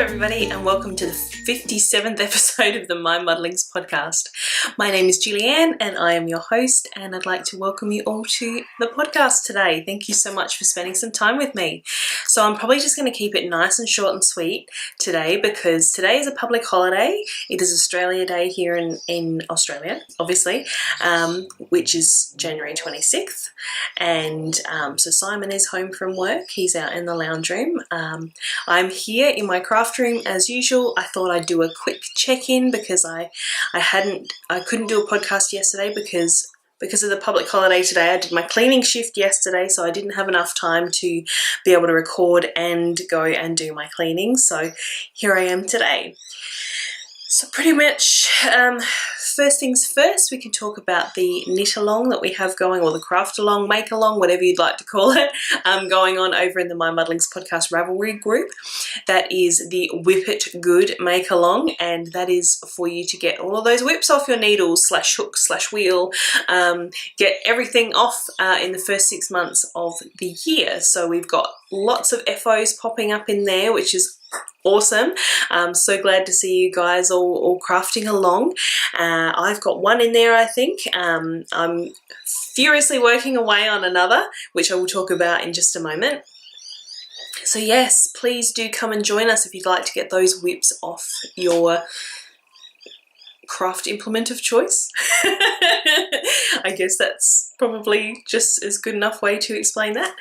everybody, and welcome to the 57th episode of the MyMuddlings podcast. My name is Julianne and I am your host, and I'd like to welcome you all to the podcast today. Thank you so much for spending some time with me. So I'm probably just going to keep it nice and short and sweet today because today is a public holiday. It is Australia Day here in Australia, obviously, which is January 26th. And so Simon is home from work. He's out in the lounge room. I'm here in my craft room as usual. I thought I'd do a quick check-in because I couldn't do a podcast yesterday because of the public holiday today. I did my cleaning shift yesterday, so I didn't have enough time to be able to record and go and do my cleaning. So here I am today. So pretty much, first things first, we can talk about the knit along that we have going, or the craft along, make along, whatever you'd like to call it, going on over in the MyMuddlings podcast Ravelry group. That is the Whip It Good make along, and that is for you to get all of those whips off your needles / hook / wheel, get everything off in the first 6 months of the year. So we've got lots of FOs popping up in there, which is awesome. I'm so glad to see you guys all crafting along. I've got one in there, I think. I'm furiously working away on another, which I will talk about in just a moment. So yes, please do come and join us if you'd like to get those whips off your craft implement of choice. I guess that's probably just as good enough way to explain that.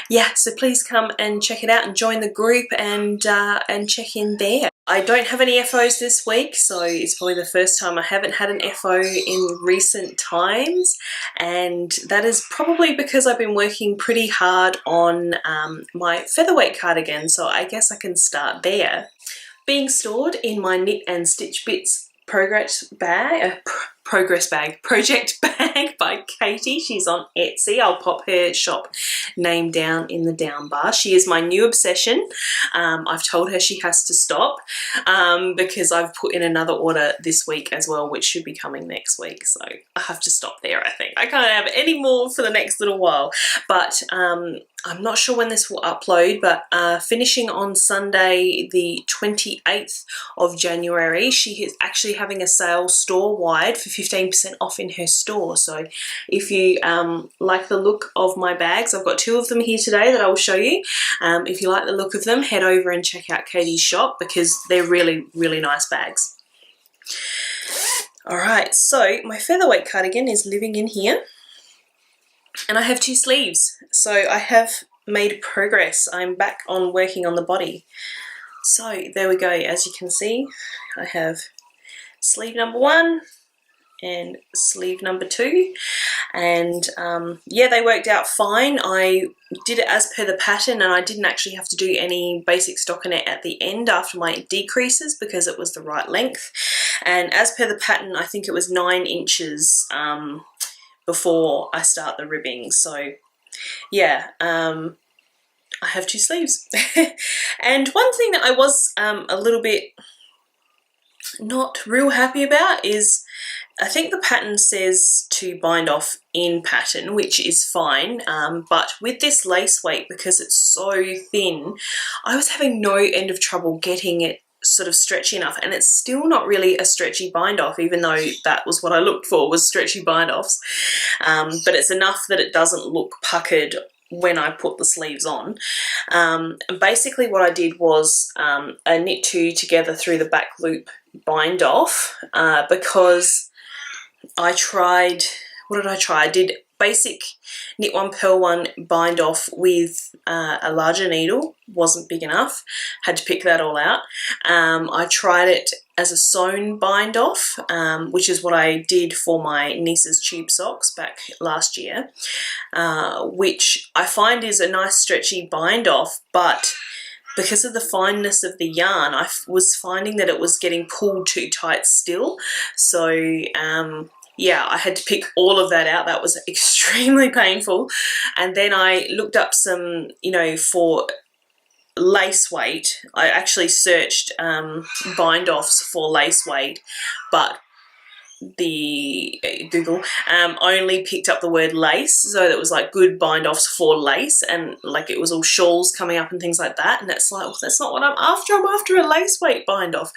Yeah, so please come and check it out and join the group and check in there. I don't have any FOs this week, so it's probably the first time I haven't had an FO in recent times, and that is probably because I've been working pretty hard on my featherweight cardigan, so I guess I can start there. Being stored in my Knit and Stitch Bits project bag by Katie. She's on Etsy. I'll pop her shop name down in the down bar. She is my new obsession. I've told her she has to stop because I've put in another order this week as well, which should be coming next week. So I have to stop there, I think. I can't have any more for the next little while. But I'm not sure when this will upload, but finishing on Sunday, the 28th of January, she is actually having a sale store-wide for 15% off in her store. So if you like the look of my bags, I've got 2 of them here today that I will show you. If you like the look of them, head over and check out Katie's shop because they're really, really nice bags. All right, so my featherweight cardigan is living in here. And I have 2 sleeves, so I have made progress. I'm back on working on the body. So there we go. As you can see, I have sleeve number 1 and sleeve number 2, and yeah, they worked out fine. I did it as per the pattern, and I didn't actually have to do any basic stockinette at the end after my decreases because it was the right length. And as per the pattern, I think it was 9 inches before I start the ribbing. So yeah, I have 2 sleeves. And one thing that I was a little bit not real happy about is I think the pattern says to bind off in pattern, which is fine, but with this lace weight, because it's so thin, I was having no end of trouble getting it sort of stretchy enough, and it's still not really a stretchy bind off, even though that was what I looked for, was stretchy bind offs, but it's enough that it doesn't look puckered when I put the sleeves on. And basically what I did was a knit 2 together through the back loop bind off, because I tried, what did I try? I did basic knit 1 purl 1 bind off with a larger needle, wasn't big enough, had to pick that all out. I tried it as a sewn bind off, which is what I did for my niece's tube socks back last year, which I find is a nice stretchy bind off, but because of the fineness of the yarn, I was finding that it was getting pulled too tight still. So yeah, I had to pick all of that out. That was extremely painful. And then I looked up some, you know, for lace weight. I actually searched bind offs for lace weight, but the Google only picked up the word lace, so it was like good bind offs for lace, and like it was all shawls coming up and things like that, and that's like, well, that's not what I'm after a lace weight bind off.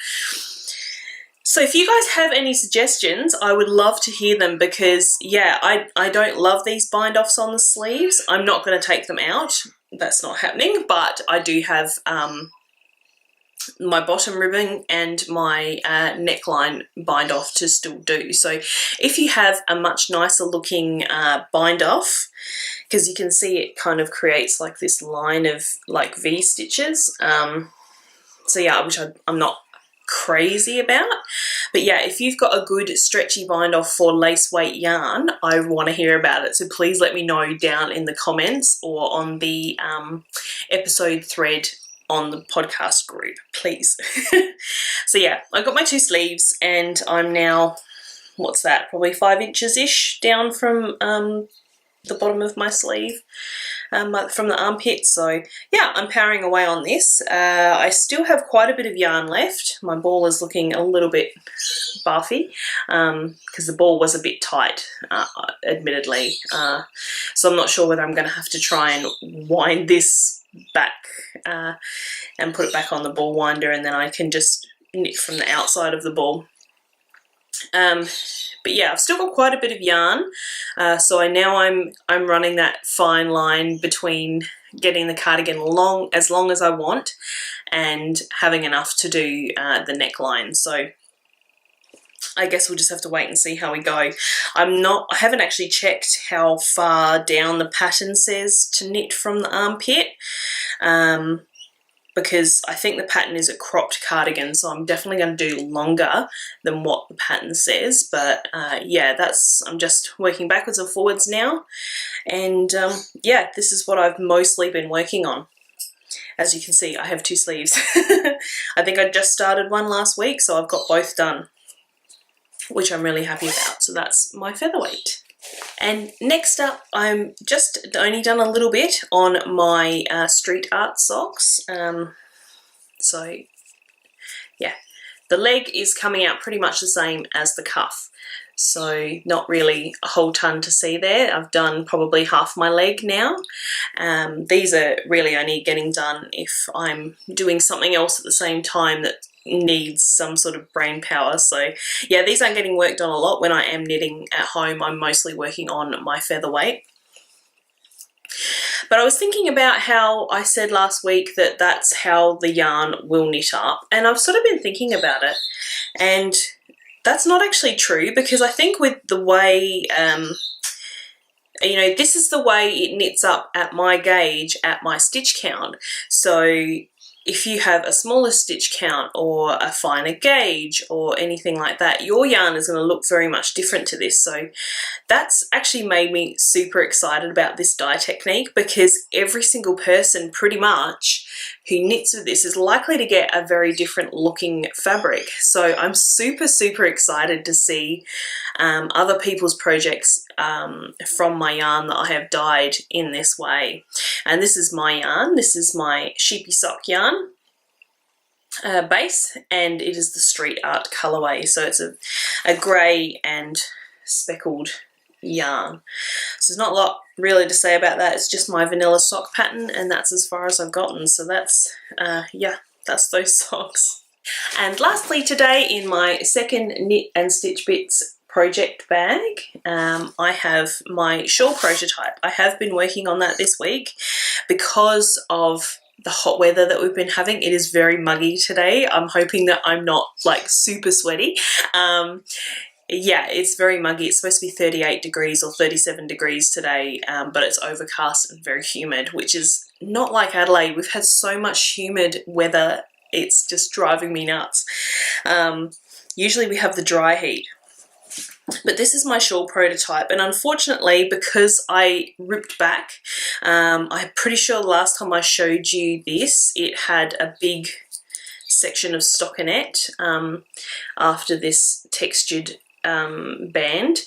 So if you guys have any suggestions, I would love to hear them, because yeah, I don't love these bind offs on the sleeves. I'm not going to take them out, that's not happening, but I do have my bottom ribbing and my neckline bind off to still do. So if you have a much nicer looking bind off, because you can see it kind of creates like this line of like V stitches, so yeah, which I'm not crazy about, but yeah, if you've got a good stretchy bind off for lace weight yarn, I want to hear about it, so please let me know down in the comments or on the episode thread on the podcast group, please. So yeah, I got my 2 sleeves, and I'm now, what's that, probably 5 inches ish down from the bottom of my sleeve, from the armpit. So yeah, I'm powering away on this. I still have quite a bit of yarn left. My ball is looking a little bit buffy, because the ball was a bit tight, admittedly. So I'm not sure whether I'm going to have to try and wind this back and put it back on the ball winder, and then I can just knit from the outside of the ball. But yeah, I've still got quite a bit of yarn, so I'm running that fine line between getting the cardigan as long as I want and having enough to do the neckline. So I guess we'll just have to wait and see how we go. I haven't actually checked how far down the pattern says to knit from the armpit, because I think the pattern is a cropped cardigan, so I'm definitely going to do longer than what the pattern says. But yeah, I'm just working backwards and forwards now, and yeah, this is what I've mostly been working on. As you can see, I have 2 sleeves. I think I just started one last week, so I've got both done, which I'm really happy about. So that's my featherweight. And next up, I'm just only done a little bit on my street art socks. So yeah, the leg is coming out pretty much the same as the cuff. So not really a whole ton to see there. I've done probably half my leg now. These are really only getting done if I'm doing something else at the same time that needs some sort of brain power. So yeah, these aren't getting worked on a lot. When I am knitting at home, I'm mostly working on my featherweight. But I was thinking about how I said last week that that's how the yarn will knit up, and I've sort of been thinking about it, and that's not actually true, because I think with the way, you know, this is the way it knits up at my gauge at my stitch count. So if you have a smaller stitch count or a finer gauge or anything like that, your yarn is going to look very much different to this. So that's actually made me super excited about this dye technique, because every single person pretty much who knits with this is likely to get a very different looking fabric. So I'm super, super excited to see other people's projects from my yarn that I have dyed in this way. And this is my yarn. This is my sheepy sock yarn base, and it is the street art colorway. So it's a grey and speckled yarn. So there's not a lot really to say about that. It's just my vanilla sock pattern, and that's as far as I've gotten. So that's yeah, that's those socks. And lastly today, in my second Knit and Stitch Bits project bag, I have my shawl prototype. I have been working on that this week because of the hot weather that we've been having. It is very muggy today. I'm hoping that I'm not like super sweaty. Yeah, it's very muggy. It's supposed to be 38 degrees or 37 degrees today, but it's overcast and very humid, which is not like Adelaide. We've had so much humid weather, it's just driving me nuts. Usually we have the dry heat. But this is my shawl prototype, and unfortunately, because I ripped back, I'm pretty sure the last time I showed you this, it had a big section of stockinette after this textured band,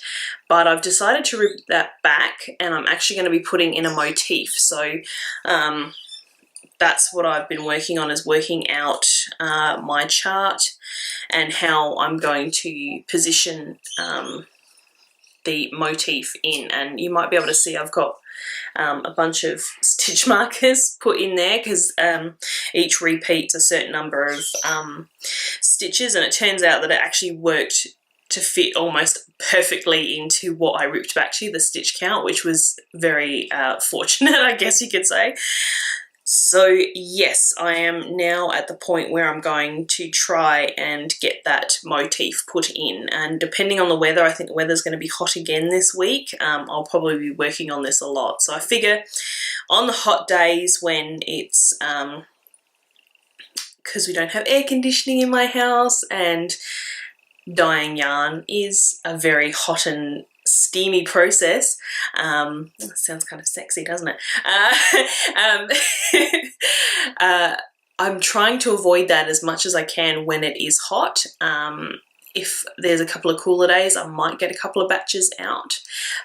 but I've decided to rip that back, and I'm actually going to be putting in a motif. So that's what I've been working on, is working out my chart and how I'm going to position the motif in. And you might be able to see I've got a bunch of stitch markers put in there, because each repeats a certain number of stitches, and it turns out that it actually worked to fit almost perfectly into what I ripped back to, the stitch count, which was very fortunate, I guess you could say. So yes, I am now at the point where I'm going to try and get that motif put in, and depending on the weather, I think the weather's going to be hot again this week, I'll probably be working on this a lot. So I figure on the hot days when it's, because we don't have air conditioning in my house, and dyeing yarn is a very hot and steamy process. Sounds kind of sexy, doesn't it? I'm trying to avoid that as much as I can when it is hot. If there's a couple of cooler days, I might get a couple of batches out,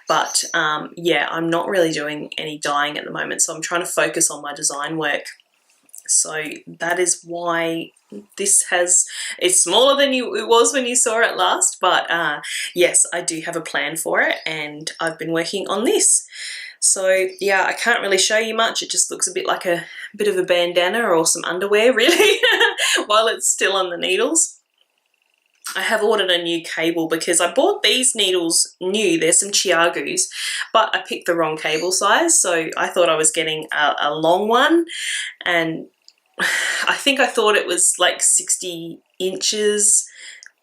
but yeah, I'm not really doing any dyeing at the moment, so I'm trying to focus on my design work. So that is why this it's smaller than it was when you saw it last, but yes, I do have a plan for it, and I've been working on this. So yeah, I can't really show you much. It just looks a bit like a bit of a bandana or some underwear, really, while it's still on the needles. I have ordered a new cable because I bought these needles new. There's some Chiagus, but I picked the wrong cable size, so I thought I was getting a long one, and I think I thought it was like 60 inches,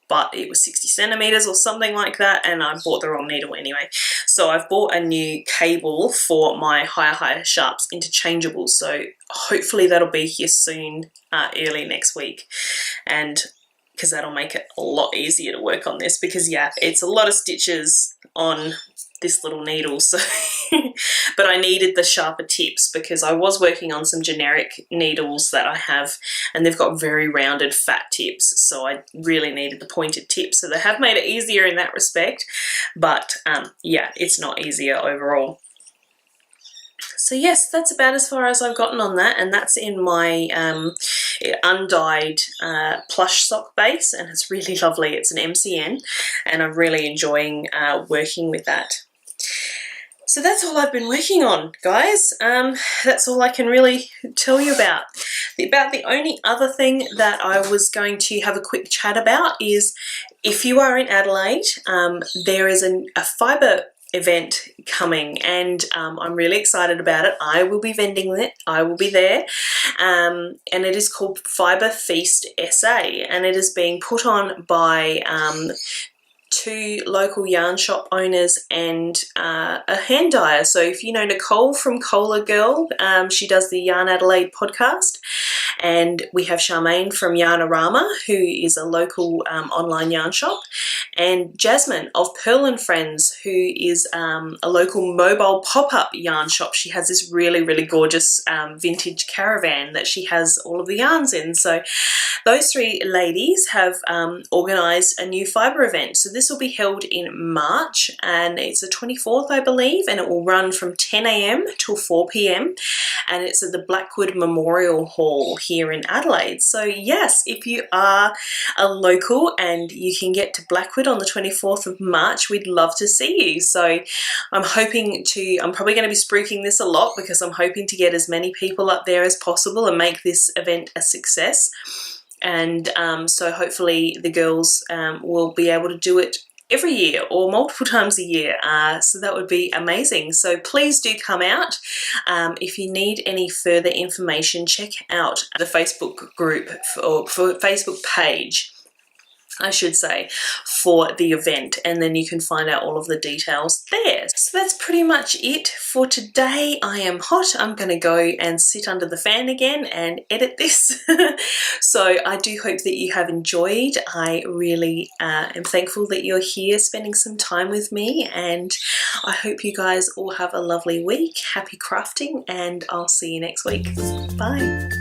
but it was 60 centimeters or something like that, and I bought the wrong needle anyway. So I've bought a new cable for my higher sharps interchangeable, so hopefully that'll be here soon, early next week, and because that'll make it a lot easier to work on this, because yeah, it's a lot of stitches on this little needle, so but I needed the sharper tips because I was working on some generic needles that I have, and they've got very rounded fat tips, so I really needed the pointed tips. So they have made it easier in that respect, but yeah, it's not easier overall. So yes, that's about as far as I've gotten on that, and that's in my undyed plush sock base, and it's really lovely. It's an MCN, and I'm really enjoying working with that. So that's all I've been working on, guys. That's all I can really tell you about. The only other thing that I was going to have a quick chat about is, if you are in Adelaide, there is a fibre event coming, and I'm really excited about it. I will be vending it. I will be there, and it is called Fibre Feast SA, and it is being put on by 2 local yarn shop owners and a hand dyer. So if you know Nicole from Cola Girl, she does the Yarn Adelaide podcast, and we have Charmaine from Yarnarama, who is a local online yarn shop, and Jasmine of Pearl and Friends, who is a local mobile pop-up yarn shop. She has this really, really gorgeous vintage caravan that she has all of the yarns in. So those 3 ladies have organised a new fibre event. So this will be held in March, and it's the 24th, I believe, and it will run from 10 AM till 4 PM, and it's at the Blackwood Memorial Hall here in Adelaide. So yes, if you are a local and you can get to Blackwood on the 24th of March, we'd love to see you. So I'm probably going to be spruiking this a lot, because I'm hoping to get as many people up there as possible and make this event a success. And so hopefully the girls will be able to do it every year or multiple times a year, so that would be amazing. So please do come out. If you need any further information, check out the Facebook group or Facebook page, I should say, for the event, and then you can find out all of the details there. So that's pretty much it for today. I am hot. I'm going to go and sit under the fan again and edit this. So I do hope that you have enjoyed. I really am thankful that you're here spending some time with me, and I hope you guys all have a lovely week. Happy crafting, and I'll see you next week. Bye.